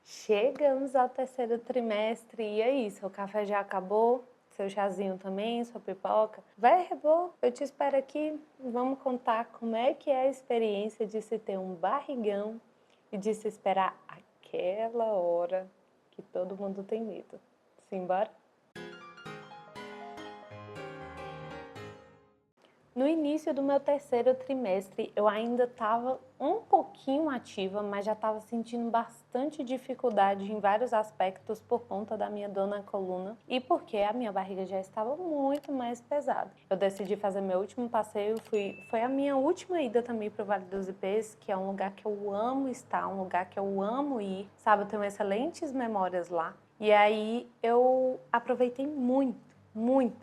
Chegamos ao terceiro trimestre e aí, seu café já acabou? Seu chazinho também, sua pipoca? Vai, Rebô, eu te espero aqui. Vamos contar como é que é a experiência de se ter um barrigão e de se esperar aquela hora que todo mundo tem medo. Simbora? No início do meu terceiro trimestre, eu ainda estava um pouquinho ativa, mas já estava sentindo bastante dificuldade em vários aspectos por conta da minha dor na coluna e porque a minha barriga já estava muito mais pesada. Eu decidi fazer meu último passeio, foi a minha última ida também para o Vale dos Ipês, que é um lugar que eu amo estar, um lugar que eu amo ir, sabe? Eu tenho excelentes memórias lá. E aí eu aproveitei muito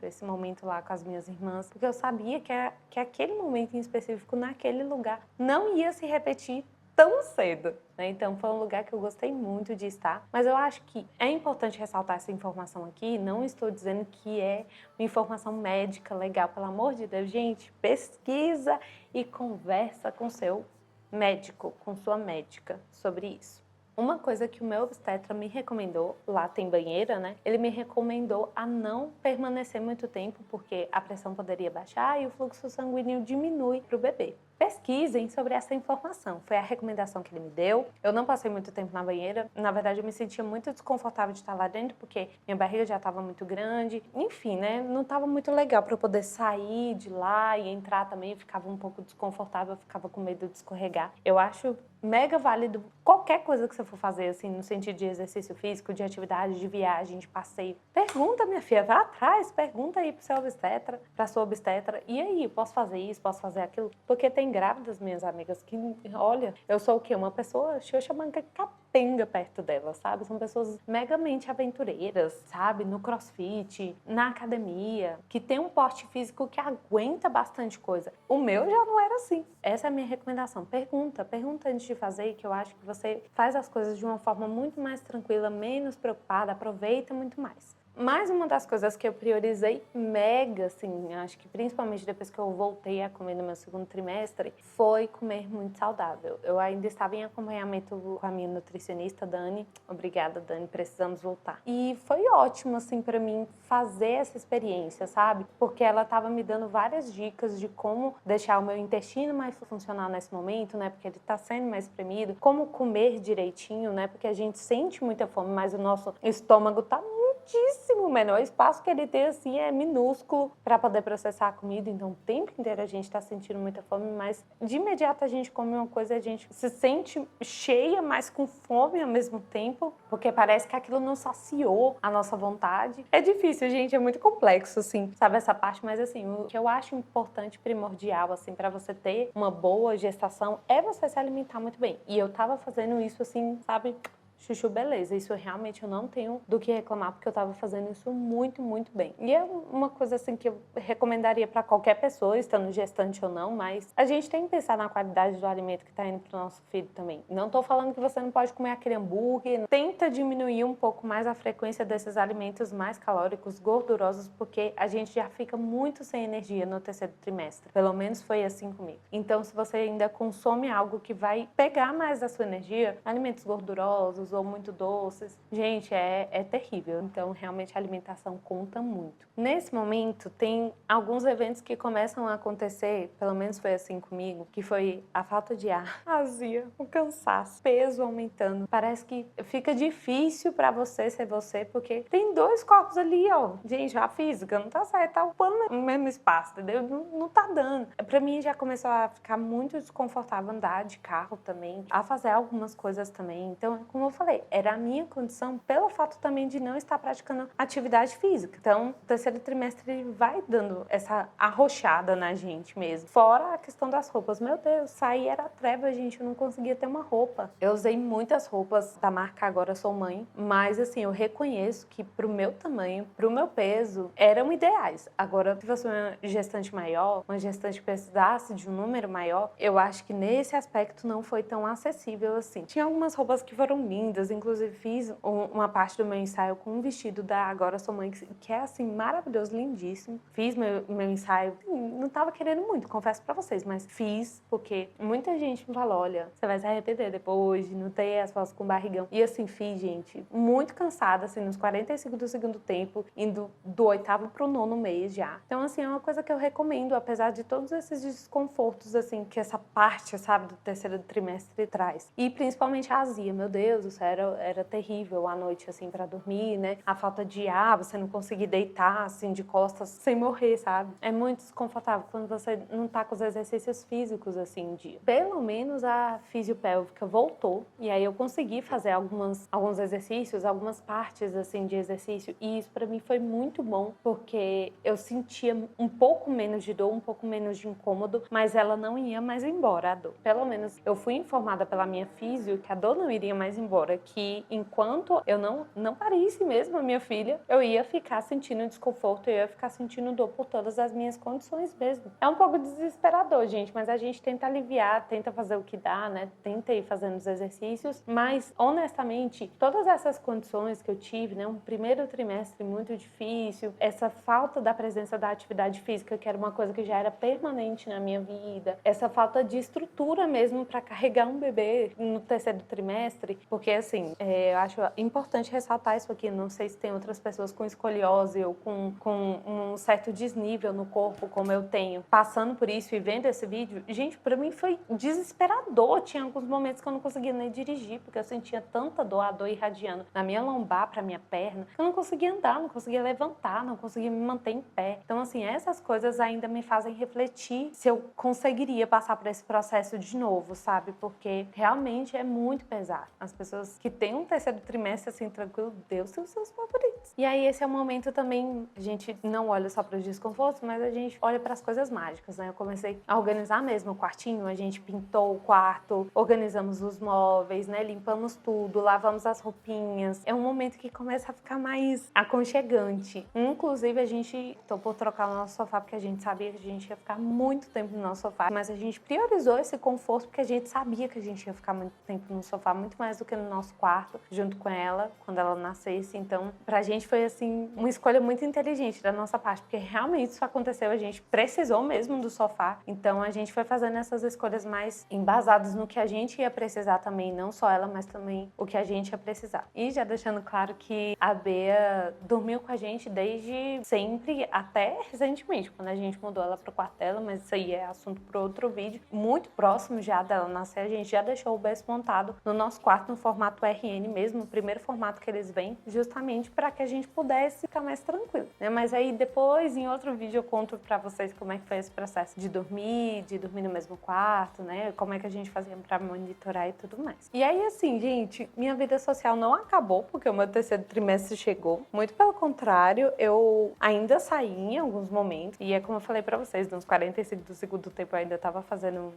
esse momento lá com as minhas irmãs, porque eu sabia que aquele momento em específico, naquele lugar, não ia se repetir tão cedo, né? Então foi um lugar que eu gostei muito de estar, mas eu acho que é importante ressaltar essa informação aqui, não estou dizendo que é uma informação médica legal, pelo amor de Deus, gente, pesquisa e conversa com seu médico, com sua médica sobre isso. Uma coisa que o meu obstetra me recomendou, lá tem banheira, né? Ele me recomendou a não permanecer muito tempo, porque a pressão poderia baixar e o fluxo sanguíneo diminui para o bebê. Pesquisem sobre essa informação, foi a recomendação que ele me deu. Eu não passei muito tempo na banheira, na verdade eu me sentia muito desconfortável de estar lá dentro, porque minha barriga já estava muito grande. Enfim, né? Não estava muito legal para eu poder sair de lá e entrar também, eu ficava um pouco desconfortável, eu ficava com medo de escorregar. Eu acho mega válido qualquer coisa que você for fazer, assim, no sentido de exercício físico, de atividade, de viagem, de passeio. Pergunta, minha filha, vai atrás, pergunta aí pro seu obstetra, pra sua obstetra. E aí, posso fazer isso, posso fazer aquilo? Porque tem grávidas, minhas amigas, que, olha, eu sou o quê? Uma pessoa xoxamanga capenga perto delas, sabe? São pessoas megamente aventureiras, sabe? No crossfit, na academia, que tem um porte físico que aguenta bastante coisa. O meu já não era assim. Essa é a minha recomendação. Pergunta antes de fazer, que eu acho que você faz as coisas de uma forma muito mais tranquila, menos preocupada, aproveita muito mais. Mais uma das coisas que eu priorizei mega, assim, acho que principalmente depois que eu voltei a comer no meu segundo trimestre, foi comer muito saudável. Eu ainda estava em acompanhamento com a minha nutricionista, Dani. Obrigada, Dani, precisamos voltar. E foi ótimo, assim, para mim fazer essa experiência, sabe? Porque ela estava me dando várias dicas de como deixar o meu intestino mais funcional nesse momento, né? Porque ele está sendo mais espremido. Como comer direitinho, né? Porque a gente sente muita fome, mas o nosso estômago tá muitíssimo menor. O espaço que ele tem, assim, é minúsculo para poder processar a comida. Então, o tempo inteiro a gente está sentindo muita fome, mas de imediato a gente come uma coisa e a gente se sente cheia, mas com fome ao mesmo tempo, porque parece que aquilo não saciou a nossa vontade. É difícil, gente, é muito complexo, assim, sabe, essa parte, mas, assim, o que eu acho importante, primordial, assim, para você ter uma boa gestação é você se alimentar muito bem. E eu tava fazendo isso, assim, sabe, chuchu beleza, isso realmente eu não tenho do que reclamar, porque eu tava fazendo isso muito bem. E é uma coisa assim que eu recomendaria para qualquer pessoa, estando gestante ou não, mas a gente tem que pensar na qualidade do alimento que tá indo pro nosso filho também. Não tô falando que você não pode comer aquele hambúrguer, tenta diminuir um pouco mais a frequência desses alimentos mais calóricos, gordurosos, porque a gente já fica muito sem energia no terceiro trimestre. Pelo menos foi assim comigo. Então, se você ainda consome algo que vai pegar mais da sua energia, alimentos gordurosos ou muito doces, gente, é terrível. Então, realmente, a alimentação conta muito. Nesse momento, tem alguns eventos que começam a acontecer, pelo menos foi assim comigo, que foi a falta de ar, a azia, o cansaço, peso aumentando. Parece que fica difícil pra você ser você, porque tem dois corpos ali, ó. Gente, a física não tá certa, tá ocupando o mesmo espaço, entendeu? Não tá dando. Pra mim, já começou a ficar muito desconfortável andar de carro também, a fazer algumas coisas também. Então, como eu falei, era a minha condição pelo fato também de não estar praticando atividade física. Então, o terceiro trimestre vai dando essa arrochada na gente mesmo. Fora a questão das roupas. Meu Deus, sair era treva, gente. Eu não conseguia ter uma roupa. Eu usei muitas roupas da marca Agora Sou Mãe, mas assim, eu reconheço que pro meu tamanho, pro meu peso, eram ideais. Agora, se fosse uma gestante maior, uma gestante que precisasse de um número maior, eu acho que nesse aspecto não foi tão acessível assim. Tinha algumas roupas que foram lindas, lindas. Inclusive, fiz uma parte do meu ensaio com um vestido da Agora Sou Mãe, que é, assim, maravilhoso, lindíssimo. Fiz meu ensaio, não tava querendo muito, confesso pra vocês, mas fiz porque muita gente me falou, olha, você vai se arrepender depois de não ter as fotos com barrigão. E assim, fiz, gente, muito cansada, assim, nos 45 do segundo tempo, indo do 8º pro 9º mês já. Então, assim, é uma coisa que eu recomendo, apesar de todos esses desconfortos, assim, que essa parte, sabe, do terceiro trimestre traz. E principalmente a azia, meu Deus do céu, era terrível à noite, assim, pra dormir, né? A falta de ar, você não conseguir deitar, assim, de costas sem morrer, sabe? É muito desconfortável quando você não tá com os exercícios físicos, assim, em dia. Pelo menos a fisiopélvica voltou, e aí eu consegui fazer alguns exercícios, algumas partes, assim, de exercício, e isso pra mim foi muito bom, porque eu sentia um pouco menos de dor, um pouco menos de incômodo, mas ela não ia mais embora, a dor. Pelo menos eu fui informada pela minha físio que a dor não iria mais embora, que enquanto eu não parisse mesmo a minha filha, eu ia ficar sentindo desconforto, eu ia ficar sentindo dor por todas as minhas condições mesmo. É um pouco desesperador, gente, mas a gente tenta aliviar, tenta fazer o que dá, né? Tenta ir fazendo os exercícios, mas honestamente, todas essas condições que eu tive, né? Um primeiro trimestre muito difícil, essa falta da presença da atividade física, que era uma coisa que já era permanente na minha vida, essa falta de estrutura mesmo para carregar um bebê no terceiro trimestre, porque assim, eu acho importante ressaltar isso aqui, não sei se tem outras pessoas com escoliose ou com um certo desnível no corpo, como eu tenho, passando por isso e vendo esse vídeo, gente, para mim foi desesperador, tinha alguns momentos que eu não conseguia nem dirigir, porque eu sentia tanta dor, a dor irradiando na minha lombar para minha perna, que eu não conseguia andar, não conseguia levantar, não conseguia me manter em pé. Então, assim, essas coisas ainda me fazem refletir se eu conseguiria passar por esse processo de novo, sabe? Porque realmente é muito pesado. As pessoas que têm um terceiro trimestre, assim, tranquilo, Deus tem os seus favoritos. E aí, esse é o momento também, a gente não olha só para os desconfortos, mas a gente olha para as coisas mágicas, né? Eu comecei a organizar mesmo o quartinho, a gente pintou o quarto, organizamos os móveis, né? Limpamos tudo, lavamos as roupinhas. É um momento que começa a ficar mais aconchegante. Inclusive, a gente topou trocar o nosso sofá porque a gente sabia que a gente ia ficar muito tempo no nosso sofá, mas a gente priorizou esse conforto porque a gente sabia que a gente ia ficar muito tempo no sofá, muito mais do que no nosso quarto, junto com ela, quando ela nascesse. Então, pra gente foi, assim, uma escolha muito inteligente da nossa parte, porque realmente isso aconteceu, a gente precisou mesmo do sofá. Então, a gente foi fazendo essas escolhas mais embasadas no que a gente ia precisar também, não só ela, mas também o que a gente ia precisar. E já deixando claro que a Bea dormiu com a gente desde sempre, até recentemente, quando a gente mudou ela pro quarto dela, mas isso aí é assunto para outro vídeo. Muito próximo já dela nascer, a gente já deixou o berço montado no nosso quarto no formato RN mesmo, o primeiro formato que eles vêm, justamente para que a gente pudesse ficar mais tranquilo, né? Mas aí depois, em outro vídeo, eu conto para vocês como é que foi esse processo de dormir no mesmo quarto, né? Como é que a gente fazia para monitorar e tudo mais. E aí, assim, gente, minha vida social não acabou porque o meu terceiro trimestre chegou. Muito pelo contrário, eu ainda saí em alguns momentos. E é como eu falei pra vocês, nos 45 do segundo tempo eu ainda tava fazendo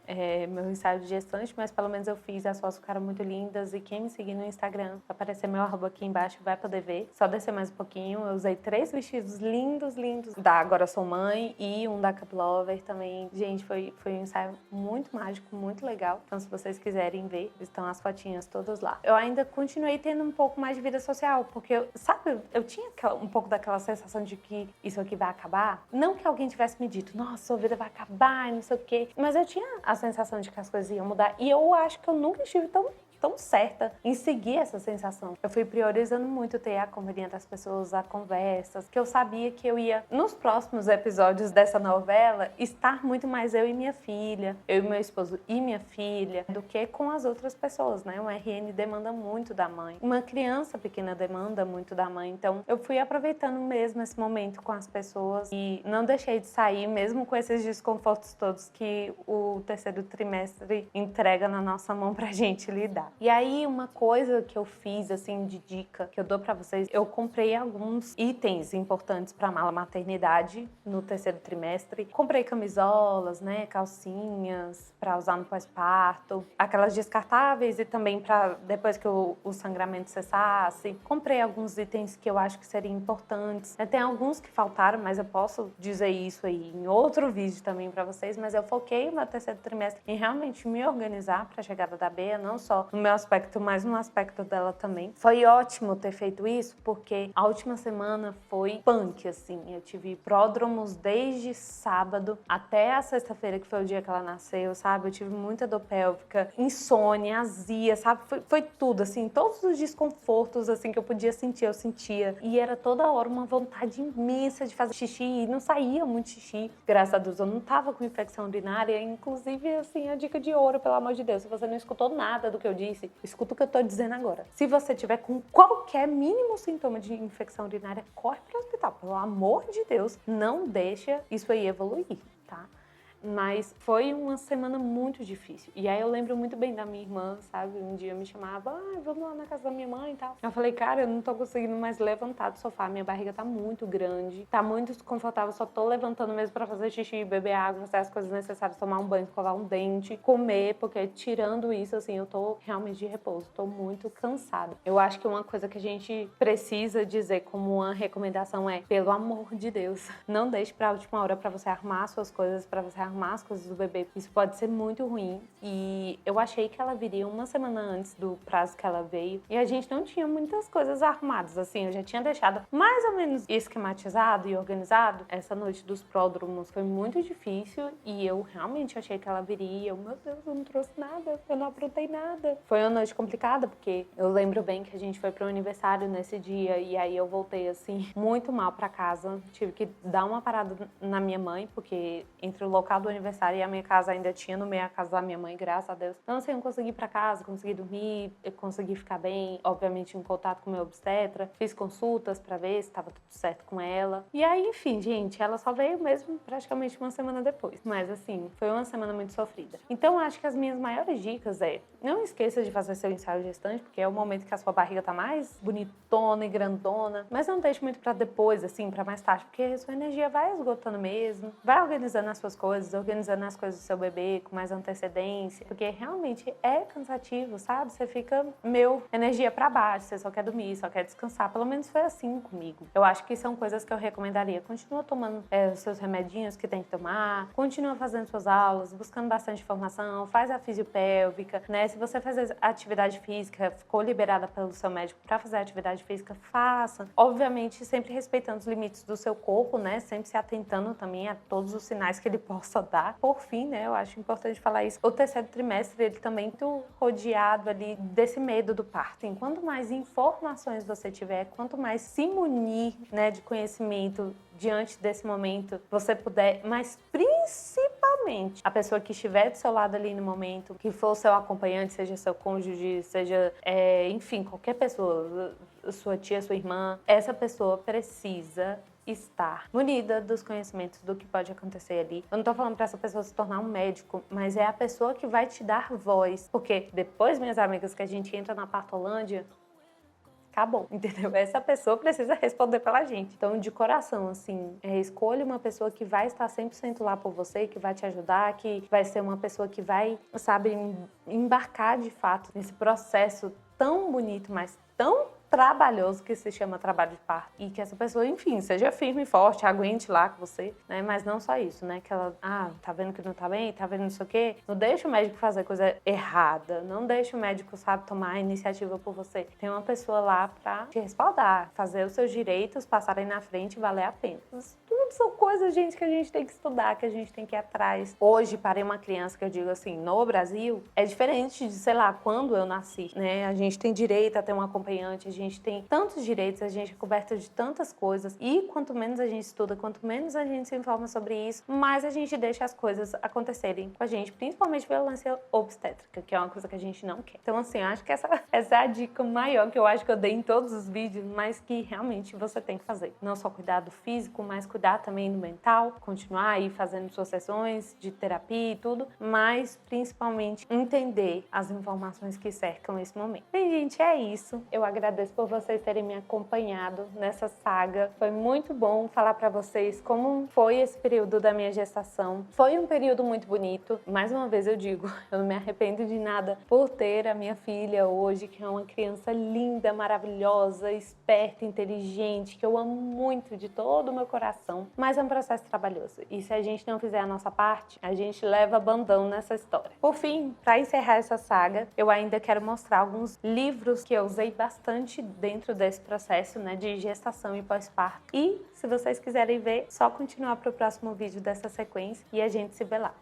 meu ensaio de gestante, mas pelo menos eu fiz, as fotos ficaram muito lindas. E quem me seguir no Instagram, vai aparecer meu arroba aqui embaixo, vai poder ver. Só descer mais um pouquinho. Eu usei 3 vestidos lindos, lindos da Agora Sou Mãe e um da Cup Lover também. Gente, foi um ensaio muito mágico, muito legal. Então, se vocês quiserem ver, estão as fotinhas todas lá. Eu ainda continuei tendo um pouco mais de vida social, porque, sabe, eu tinha um pouco daquela sensação de que isso aqui vai acabar. Não que alguém tivesse me dito, nossa, sua vida vai acabar, não sei o quê. Mas eu tinha a sensação de que as coisas iam mudar. E eu acho que eu nunca estive tão certa em seguir essa sensação. Eu fui priorizando muito ter a companhia das pessoas, a conversas, que eu sabia que eu ia, nos próximos episódios dessa novela, estar muito mais eu e minha filha, eu e meu esposo e minha filha, do que com as outras pessoas, né? O RN demanda muito da mãe. Uma criança pequena demanda muito da mãe. Então, eu fui aproveitando mesmo esse momento com as pessoas e não deixei de sair, mesmo com esses desconfortos todos que o terceiro trimestre entrega na nossa mão pra gente lidar. E aí, uma coisa que eu fiz, assim, de dica, que eu dou pra vocês, eu comprei alguns itens importantes pra mala maternidade no terceiro trimestre. Comprei camisolas, né, calcinhas pra usar no pós-parto, aquelas descartáveis e também pra depois que o sangramento cessasse. Comprei alguns itens que eu acho que seriam importantes. Tem alguns que faltaram, mas eu posso dizer isso aí em outro vídeo também pra vocês, mas eu foquei no terceiro trimestre em realmente me organizar pra chegada da Bea, não só no meu aspecto, mas no aspecto dela também. Foi ótimo ter feito isso, porque a última semana foi punk, assim. Eu tive pródromos desde sábado até a sexta-feira, que foi o dia que ela nasceu, sabe? Eu tive muita dor pélvica, insônia, azia, sabe? Foi tudo, assim, todos os desconfortos, assim, que eu podia sentir, eu sentia. E era toda hora uma vontade imensa de fazer xixi, e não saía muito xixi. Graças a Deus, eu não tava com infecção urinária. Inclusive, assim, a dica de ouro, pelo amor de Deus, se você não escutou nada do que eu disse, escuta o que eu tô dizendo agora. Se você tiver com qualquer mínimo sintoma de infecção urinária, corre pro hospital. Pelo amor de Deus, não deixa isso aí evoluir, tá? Mas foi uma semana muito difícil. E aí eu lembro muito bem da minha irmã, sabe? Um dia me chamava, vamos lá na casa da minha mãe e tal. Eu falei, cara, eu não tô conseguindo mais levantar do sofá, minha barriga tá muito grande, tá muito desconfortável, só tô levantando mesmo pra fazer xixi, beber água, fazer as coisas necessárias, tomar um banho, escovar um dente, comer, porque tirando isso, assim, eu tô realmente de repouso, tô muito cansada. Eu acho que uma coisa que a gente precisa dizer como uma recomendação é, pelo amor de Deus, não deixe pra última hora pra você arrumar suas coisas, pra você arrumar as coisas do bebê. Isso pode ser muito ruim. E eu achei que ela viria uma semana antes do prazo que ela veio. E a gente não tinha muitas coisas arrumadas, assim. Eu já tinha deixado mais ou menos esquematizado e organizado. Essa noite dos pródromos foi muito difícil e eu realmente achei que ela viria. Eu, meu Deus, eu não trouxe nada, eu não aprontei nada. Foi uma noite complicada, porque eu lembro bem que a gente foi pro aniversário nesse dia e aí eu voltei, assim, muito mal pra casa. Tive que dar uma parada na minha mãe, porque entre o local do aniversário e a minha casa ainda tinha no meio a casa da minha mãe, graças a Deus. Então, assim, eu consegui ir pra casa, consegui dormir, eu consegui ficar bem, obviamente em contato com o meu obstetra, fiz consultas pra ver se tava tudo certo com ela. E aí, enfim, gente, ela só veio mesmo praticamente uma semana depois. Mas, assim, foi uma semana muito sofrida. Então, acho que as minhas maiores dicas não esqueça de fazer seu ensaio gestante, porque é o momento que a sua barriga tá mais bonitona e grandona, mas não deixe muito pra depois, assim, pra mais tarde, porque a sua energia vai esgotando mesmo, vai organizando as suas coisas, organizando as coisas do seu bebê com mais antecedência, porque realmente é cansativo, sabe? Você fica, energia pra baixo, você só quer dormir, só quer descansar. Pelo menos foi assim comigo. Eu acho que são coisas que eu recomendaria. Continua tomando os seus remedinhos que tem que tomar, continua fazendo suas aulas, buscando bastante informação, faz a fisiopélvica, né? Se você fazer atividade física, ficou liberada pelo seu médico pra fazer atividade física, faça. Obviamente, sempre respeitando os limites do seu corpo, né? Sempre se atentando também a todos os sinais que ele possa dar. Por fim, né, eu acho importante falar isso, o terceiro trimestre, ele também muito rodeado ali desse medo do parto. E quanto mais informações você tiver, quanto mais se munir, né, de conhecimento diante desse momento, você puder, mas principalmente a pessoa que estiver do seu lado ali no momento, que for o seu acompanhante, seja seu cônjuge, seja, enfim, qualquer pessoa, sua tia, sua irmã, essa pessoa precisa estar munida dos conhecimentos do que pode acontecer ali. Eu não tô falando pra essa pessoa se tornar um médico, mas é a pessoa que vai te dar voz. Porque depois, minhas amigas, que a gente entra na Partolândia, acabou, entendeu? Essa pessoa precisa responder pela gente. Então, de coração, assim, escolha uma pessoa que vai estar 100% lá por você, que vai te ajudar, que vai ser uma pessoa que vai, sabe, embarcar de fato nesse processo tão bonito, mas tão trabalhoso que se chama trabalho de parto. E que essa pessoa, enfim, seja firme e forte, aguente lá com você, né? Mas não só isso, né? Que ela, tá vendo que não tá bem, tá vendo não sei o quê. Não deixa o médico fazer coisa errada. Não deixa o médico, sabe, tomar a iniciativa por você. Tem uma pessoa lá pra te respaldar, fazer os seus direitos passarem na frente e valer a pena. Isso tudo são coisas, gente, que a gente tem que estudar, que a gente tem que ir atrás. Hoje, para uma criança, que eu digo assim, no Brasil, é diferente de, sei lá, quando eu nasci, né? A gente tem direito a ter um acompanhante, a gente tem tantos direitos, a gente é coberta de tantas coisas e quanto menos a gente estuda, quanto menos a gente se informa sobre isso, mais a gente deixa as coisas acontecerem com a gente, principalmente violência obstétrica, que é uma coisa que a gente não quer. Então, assim, eu acho que essa é a dica maior que eu acho que eu dei em todos os vídeos, mas que realmente você tem que fazer. Não só cuidar do físico, mas cuidar também do mental, continuar aí fazendo suas sessões de terapia e tudo, mas principalmente entender as informações que cercam esse momento. Bem, gente, é isso. Eu agradeço por vocês terem me acompanhado nessa saga. Foi muito bom falar para vocês como foi esse período da minha gestação. Foi um período muito bonito. Mais uma vez eu digo, eu não me arrependo de nada por ter a minha filha hoje, que é uma criança linda, maravilhosa, esperta, inteligente, que eu amo muito de todo o meu coração. Mas é um processo trabalhoso. E se a gente não fizer a nossa parte, a gente leva bandão nessa história. Por fim, para encerrar essa saga, eu ainda quero mostrar alguns livros que eu usei bastante dentro desse processo, né, de gestação e pós-parto. E se vocês quiserem ver, só continuar para o próximo vídeo dessa sequência e a gente se vê lá.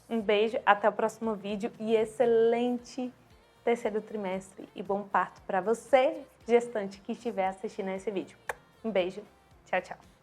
Um beijo, até o próximo vídeo e excelente terceiro trimestre e bom parto para você, gestante, que estiver assistindo esse vídeo. Um beijo, tchau, tchau.